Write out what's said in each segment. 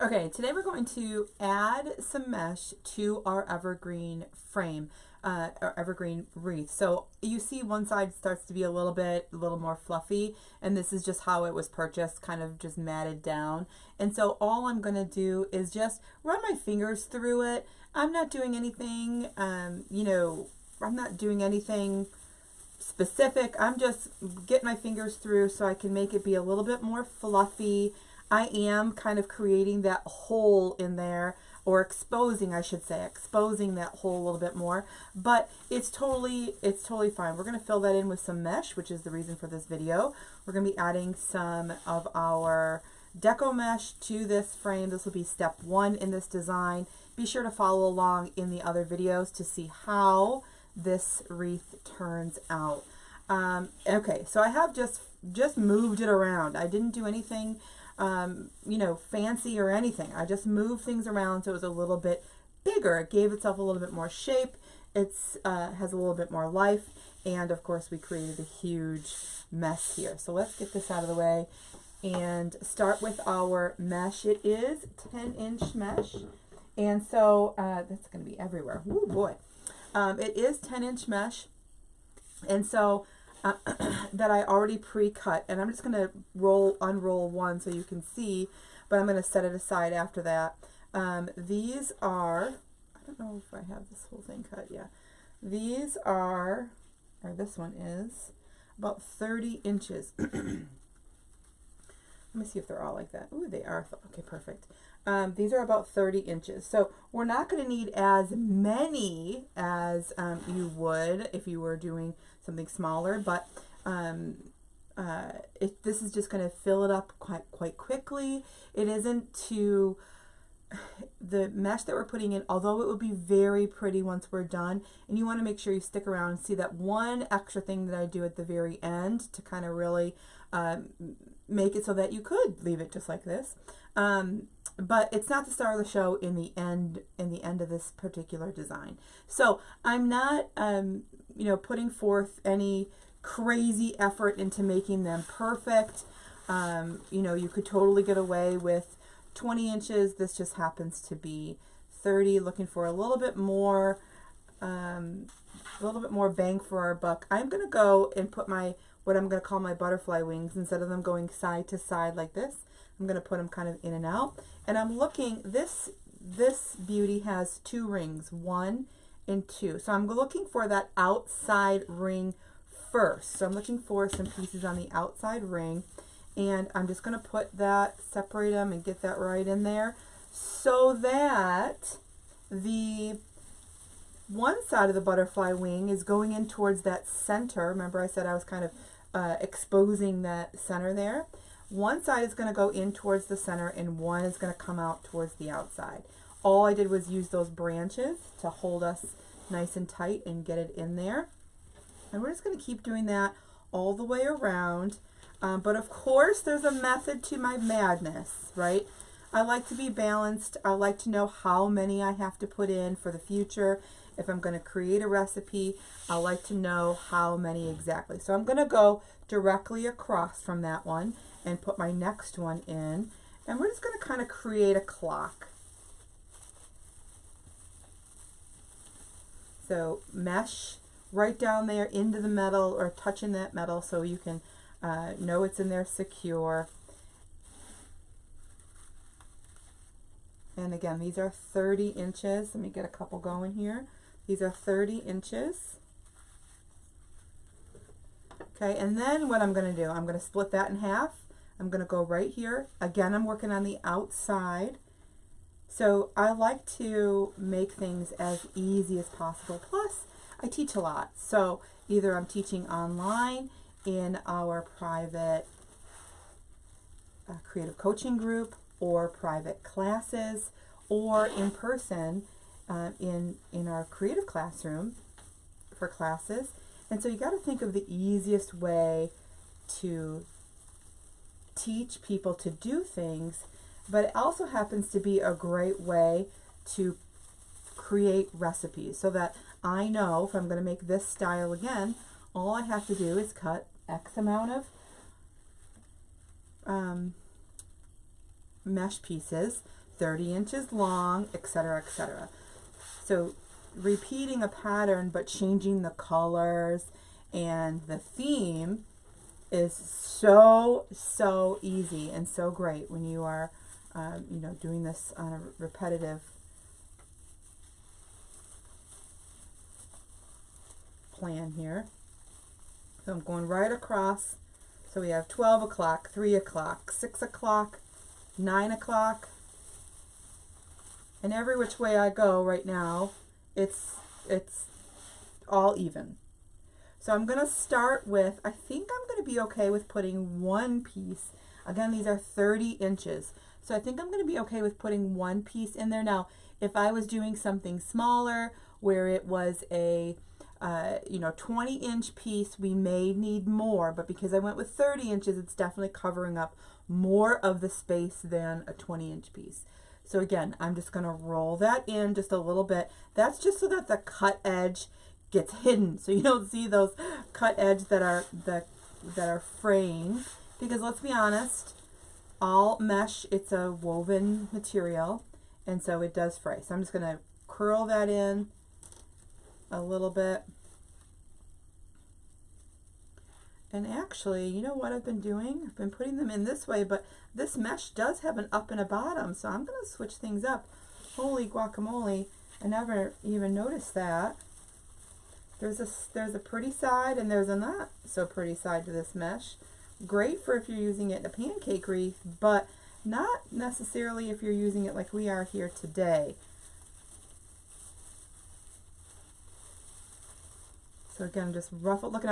Okay, today we're going to add some mesh to our evergreen frame, our evergreen wreath. So you see one side starts to be a little more fluffy, and this is just how it was purchased, kind of just matted down. And so all I'm going to do is just run my fingers through it. I'm not doing anything, I'm not doing anything specific. I'm just getting my fingers through so I can make it be a little bit more fluffy. I am kind of creating that hole in there, or exposing, I should say, exposing that hole a little bit more, but it's totally fine. We're going to fill that in with some mesh, which is the reason for this video. We're going to be adding some of our deco mesh to this frame. This will be step 1 in this design. Be sure to follow along in the other videos to see how this wreath turns out. Okay, so I have just moved it around. I didn't do anything fancy or anything. I just moved things around so it was a little bit bigger. It gave itself a little bit more shape. It's has a little bit more life, and of course we created a huge mess here. So let's get this out of the way and start with our mesh. It is 10-inch mesh, and so that's going to be everywhere. Oh boy. It is 10-inch mesh, and so that I already pre-cut, and I'm just going to unroll one so you can see, but I'm going to set it aside after that. These are, I don't know if I have this whole thing cut. Yeah, these are, or this one is about 30 inches. Let me see if they're all like that. Ooh, they are. Okay, perfect. These are about 30 inches. So we're not going to need as many as you would if you were doing something smaller, but this is just going to fill it up quite quickly. It isn't too, the mesh that we're putting in, although it would be very pretty once we're done, and you want to make sure you stick around and see that one extra thing that I do at the very end to kind of really make it so that you could leave it just like this. But it's not the star of the show in the end of this particular design. So I'm not putting forth any crazy effort into making them perfect. You could totally get away with 20 inches. This just happens to be 30, looking for a little bit more bang for our buck. I'm going to go and put what I'm going to call my butterfly wings. Instead of them going side to side like this, I'm going to put them kind of in and out. And I'm looking, this beauty has 2 rings, 1 and 2. So I'm looking for that outside ring first. So I'm looking for some pieces on the outside ring, and I'm just going to put that, separate them and get that right in there, so that the one side of the butterfly wing is going in towards that center. Remember I said I was kind of exposing that center there. One side is going to go in towards the center, and one is going to come out towards the outside. All I did was use those branches to hold us nice and tight and get it in there. And we're just going to keep doing that all the way around. But of course, there's a method to my madness, right? I like to be balanced. I like to know how many I have to put in for the future. If I'm going to create a recipe, I like to know how many exactly. So I'm going to go directly across from that one and put my next one in, and we're just going to kind of create a clock. So mesh right down there into the metal, or touching that metal, so you can know it's in there secure. And again, these are 30 inches. Let me get a couple going here. These are 30 inches. Okay, and then what I'm going to do, I'm going to split that in half. I'm going to go right here. Again, I'm working on the outside. So I like to make things as easy as possible. Plus, I teach a lot. So either I'm teaching online in our private creative coaching group, or private classes, or in person in our creative classroom for classes. And so you got to think of the easiest way to teach people to do things, but it also happens to be a great way to create recipes, so that I know if I'm going to make this style again, all I have to do is cut X amount of mesh pieces, 30 inches long, etc., etc. So repeating a pattern but changing the colors and the theme is so easy and so great when you are you know, doing this on a repetitive plan here. So I'm going right across. So we have 12 o'clock, 3 o'clock, 6 o'clock, 9 o'clock, and every which way I go right now, it's all even. So I'm going to start with, I think I'm going to be okay with putting one piece. Again, these are 30 inches. So I think I'm going to be okay with putting one piece in there. Now, if I was doing something smaller where it was a you know, 20-inch piece, we may need more, but because I went with 30 inches, it's definitely covering up more of the space than a 20-inch piece. So again, I'm just going to roll that in just a little bit. That's just so that the cut edge gets hidden, so you don't see those cut edges that are fraying, because let's be honest, all mesh, it's a woven material, and so it does fray. So I'm just going to curl that in a little bit. And actually, you know what I've been doing? I've been putting them in this way, but this mesh does have an up and a bottom, so I'm going to switch things up. Holy guacamole, I never even noticed that. There's a pretty side and there's a not so pretty side to this mesh. Great for if you're using it in a pancake wreath, but not necessarily if you're using it like we are here today. So again, just ruffle, look at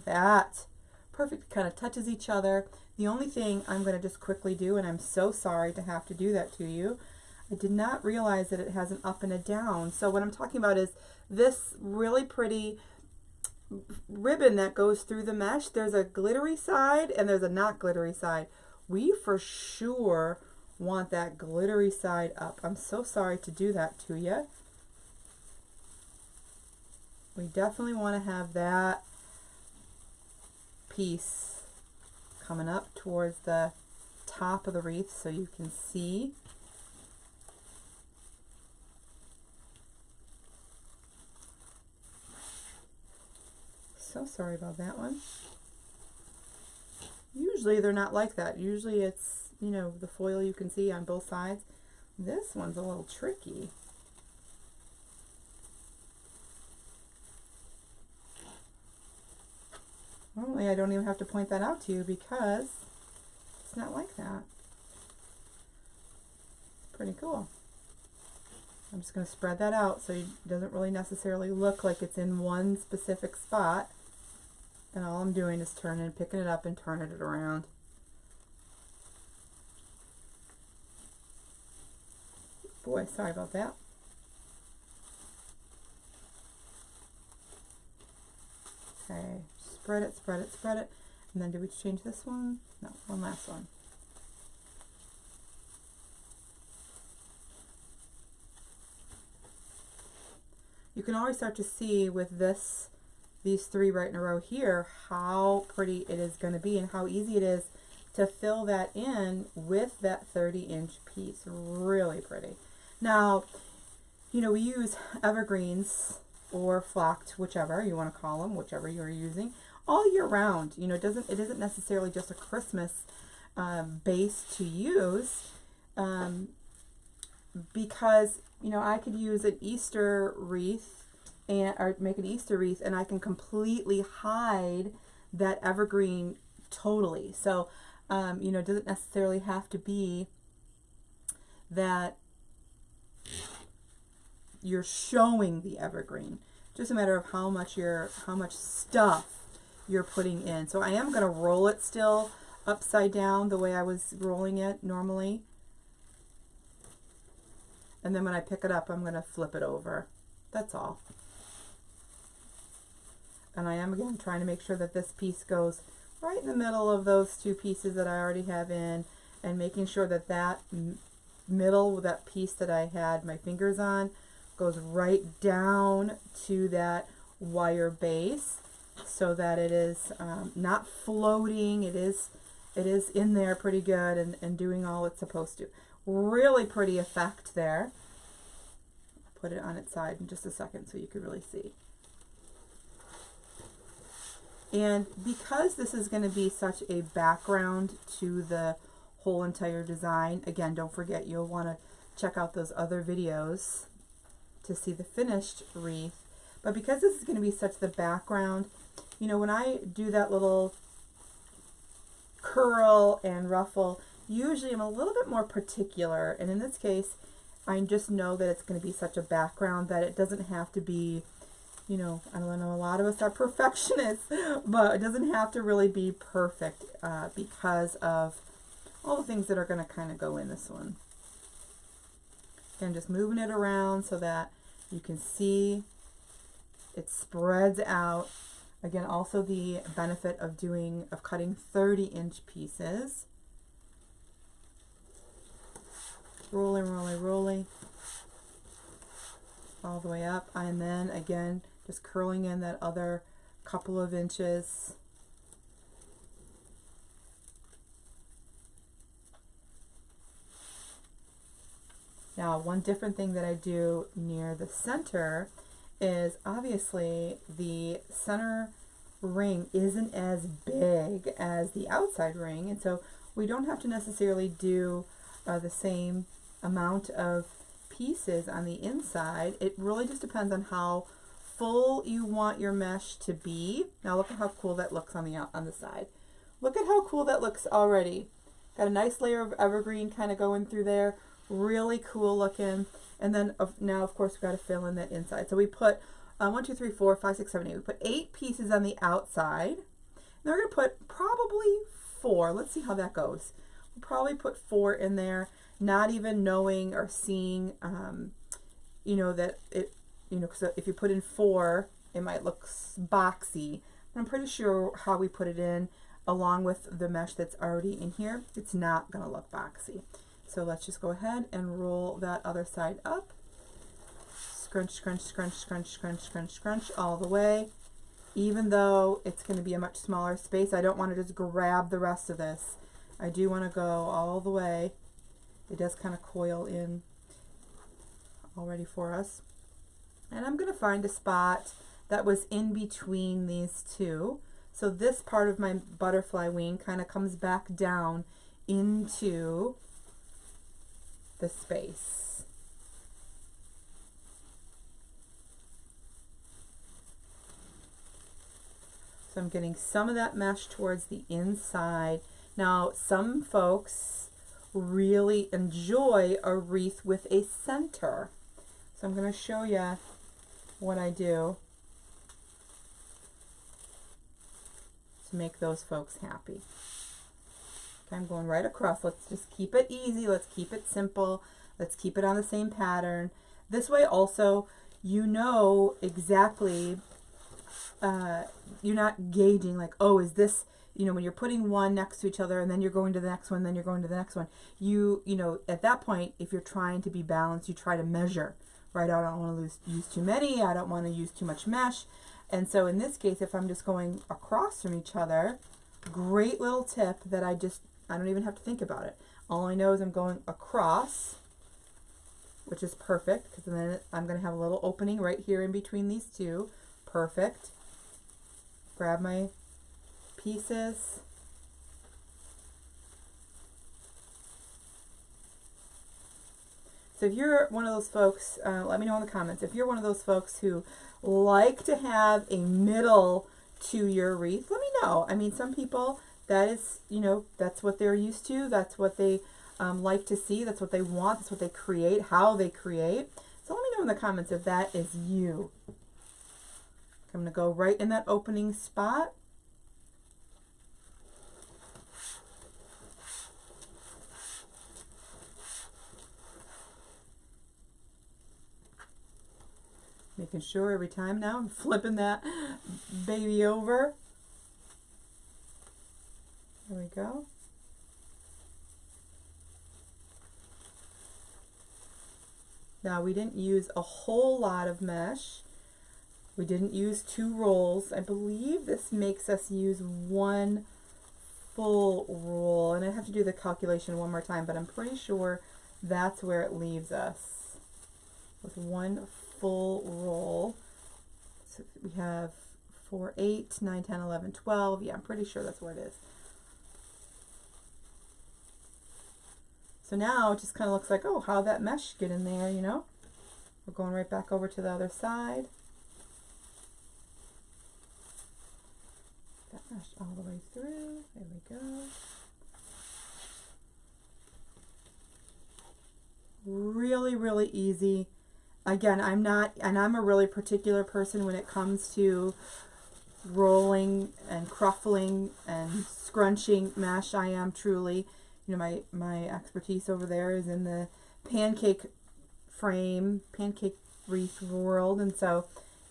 that. Perfect, kind of touches each other. The only thing I'm going to just quickly do, and I'm so sorry to have to do that to you, I did not realize that it has an up and a down. So what I'm talking about is this really pretty ribbon that goes through the mesh. There's a glittery side and there's a not glittery side. We for sure want that glittery side up. I'm so sorry to do that to you. We definitely want to have that piece coming up towards the top of the wreath so you can see. So sorry about that one. Usually they're not like that. Usually it's, you know, the foil you can see on both sides. This one's a little tricky. Normally I don't even have to point that out to you because it's not like that. Pretty cool. I'm just going to spread that out so it doesn't really necessarily look like it's in one specific spot. And all I'm doing is picking it up and turning it around. Boy, sorry about that. Okay, spread it, spread it, spread it. And then did we change this one? No, one last one. You can always start to see with these three right in a row here, how pretty it is going to be and how easy it is to fill that in with that 30-inch piece. Really pretty. Now, you know, we use evergreens or flocked, whichever you want to call them, whichever you're using, all year round. You know, it isn't necessarily just a Christmas base to use, because, you know, I could use an Easter wreath or make an Easter wreath, and I can completely hide that evergreen totally. So, you know, it doesn't necessarily have to be that you're showing the evergreen. Just a matter of how much stuff you're putting in. So I am going to roll it still upside down the way I was rolling it normally. And then when I pick it up, I'm going to flip it over. That's all. And I am again trying to make sure that this piece goes right in the middle of those two pieces that I already have in, and making sure that that middle, that piece that I had my fingers on, goes right down to that wire base so that it is not floating. It is in there pretty good and doing all it's supposed to. Really pretty effect there. I'll put it on its side in just a second so you can really see. And because this is going to be such a background to the whole entire design, again, don't forget you'll want to check out those other videos to see the finished wreath. But because this is going to be such the background, you know, when I do that little curl and ruffle, usually I'm a little bit more particular, and in this case I just know that it's going to be such a background that it doesn't have to be, you know, I don't know, a lot of us are perfectionists, but it doesn't have to really be perfect because of all the things that are going to kind of go in this one. And just moving it around so that you can see it spreads out. Again, also the benefit of cutting 30-inch pieces. Rolling, rolling, rolling all the way up, and then again just curling in that other couple of inches. Now, one different thing that I do near the center is obviously the center ring isn't as big as the outside ring, and so we don't have to necessarily do the same amount of pieces on the inside. It really just depends on how full you want your mesh to be. Now look at how cool that looks on the side. Look at how cool that looks already. Got a nice layer of evergreen kind of going through there. Really cool looking. And then now of course we've got to fill in that inside. So we put 1, 2, 3, 4, 5, 6, 7, 8. We put 8 pieces on the outside. Then we're going to put probably 4. Let's see how that goes. We'll probably put 4 in there, not even knowing or seeing, you know, that it, you know, because if you put in 4, it might look boxy. But I'm pretty sure how we put it in, along with the mesh that's already in here, it's not going to look boxy. So let's just go ahead and roll that other side up. Scrunch, scrunch, scrunch, scrunch, scrunch, scrunch, scrunch all the way. Even though it's going to be a much smaller space, I don't want to just grab the rest of this. I do want to go all the way. It does kind of coil in already for us. And I'm going to find a spot that was in between these two. So this part of my butterfly wing kind of comes back down into the space. So I'm getting some of that mesh towards the inside. Now, some folks really enjoy a wreath with a center. So I'm going to show you what I do to make those folks happy. Okay, I'm going right across. Let's just keep it easy. Let's keep it simple. Let's keep it on the same pattern. This way also, you know exactly, you're not gauging like, oh, is this, you know, when you're putting one next to each other and then you're going to the next one, then you're going to the next one. You know, at that point, if you're trying to be balanced, you try to measure, right? I don't want to use too many. I don't want to use too much mesh. And so in this case, if I'm just going across from each other, great little tip that I don't even have to think about it. All I know is I'm going across, which is perfect, because then I'm going to have a little opening right here in between these two. Perfect. Grab my pieces. So if you're one of those folks, let me know in the comments. If you're one of those folks who like to have a middle to your wreath, let me know. I mean, some people, that is, you know, that's what they're used to. That's what they like to see. That's what they want. That's what they create, how they create. So let me know in the comments if that is you. I'm going to go right in that opening spot. Making sure every time now I'm flipping that baby over. There we go. Now we didn't use a whole lot of mesh. We didn't use 2 rolls. I believe this makes us use 1 full roll. And I have to do the calculation one more time, but I'm pretty sure that's where it leaves us with one full roll. So we have 4, 8, 9, 10, 11, 12. Yeah, I'm pretty sure that's where it is. So now it just kind of looks like, oh, how'd that mesh get in there, you know? We're going right back over to the other side. That mesh all the way through. There we go. Really, really easy. Again, I'm a really particular person when it comes to rolling and cruffling and scrunching mesh. I am truly, you know, my expertise over there is in the pancake frame, pancake wreath world, and so,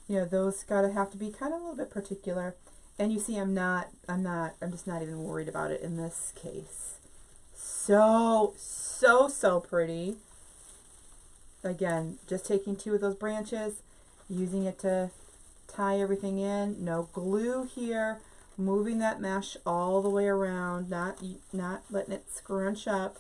you know, those gotta have to be kind of a little bit particular. And you see, I'm just not even worried about it in this case. So pretty. Again, just taking 2 of those branches, using it to tie everything in. No glue here. Moving that mesh all the way around, not letting it scrunch up.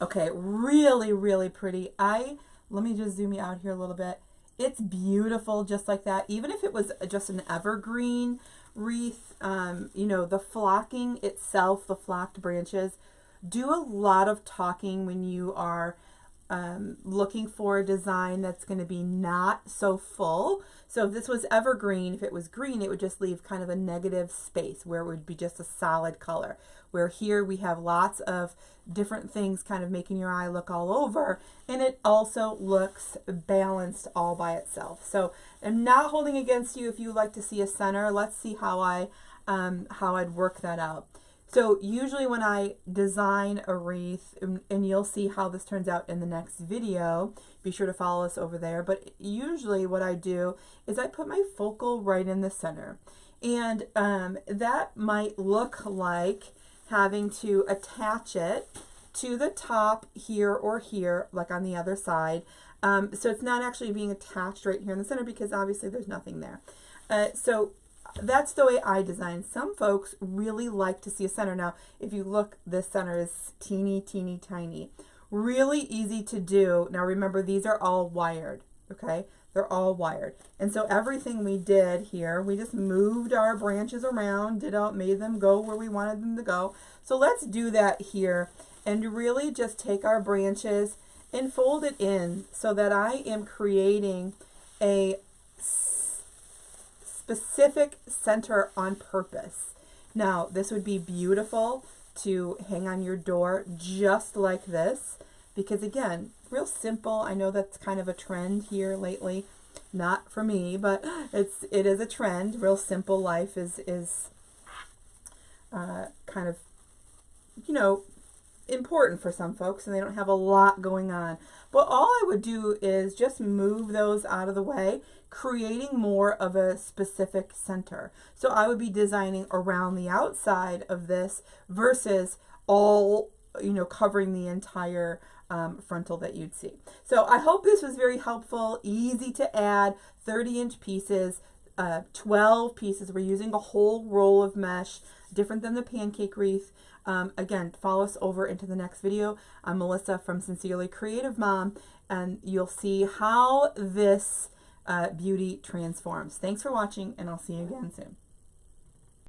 Okay, really, really pretty. Let me just zoom you out here a little bit. It's beautiful just like that. Even if it was just an evergreen wreath, you know, the flocking itself, the flocked branches, do a lot of talking when you are looking for a design that's going to be not so full. So if this was evergreen, if it was green, it would just leave kind of a negative space where it would be just a solid color. Where here we have lots of different things kind of making your eye look all over, and it also looks balanced all by itself. So I'm not holding against you if you like to see a center. Let's see how I'd work that out. So usually when I design a wreath, and you'll see how this turns out in the next video, be sure to follow us over there, but usually what I do is I put my focal right in the center. And that might look like having to attach it to the top here or here, like on the other side. So it's not actually being attached right here in the center because obviously there's nothing there. So that's the way I design. Some folks really like to see a center. Now, if you look, this center is teeny, teeny, tiny. Really easy to do. Now remember, these are all wired, okay? They're all wired. And so everything we did here, we just moved our branches around, made them go where we wanted them to go. So let's do that here and really just take our branches and fold it in so that I am creating a specific center on purpose. Now, this would be beautiful to hang on your door just like this, because again, real simple. I know that's kind of a trend here lately, not for me, but it is a trend. Real simple life is kind of, you know, important for some folks, and they don't have a lot going on. But all I would do is just move those out of the way, creating more of a specific center. So I would be designing around the outside of this versus all, you know, covering the entire frontal that you'd see. So I hope this was very helpful, easy to add, 30-inch pieces, 12 pieces. We're using a whole roll of mesh, different than the pancake wreath. Again, follow us over into the next video. I'm Melissa from Sincerely Creative Mom, and you'll see how this beauty transforms. Thanks for watching, and I'll see you again soon.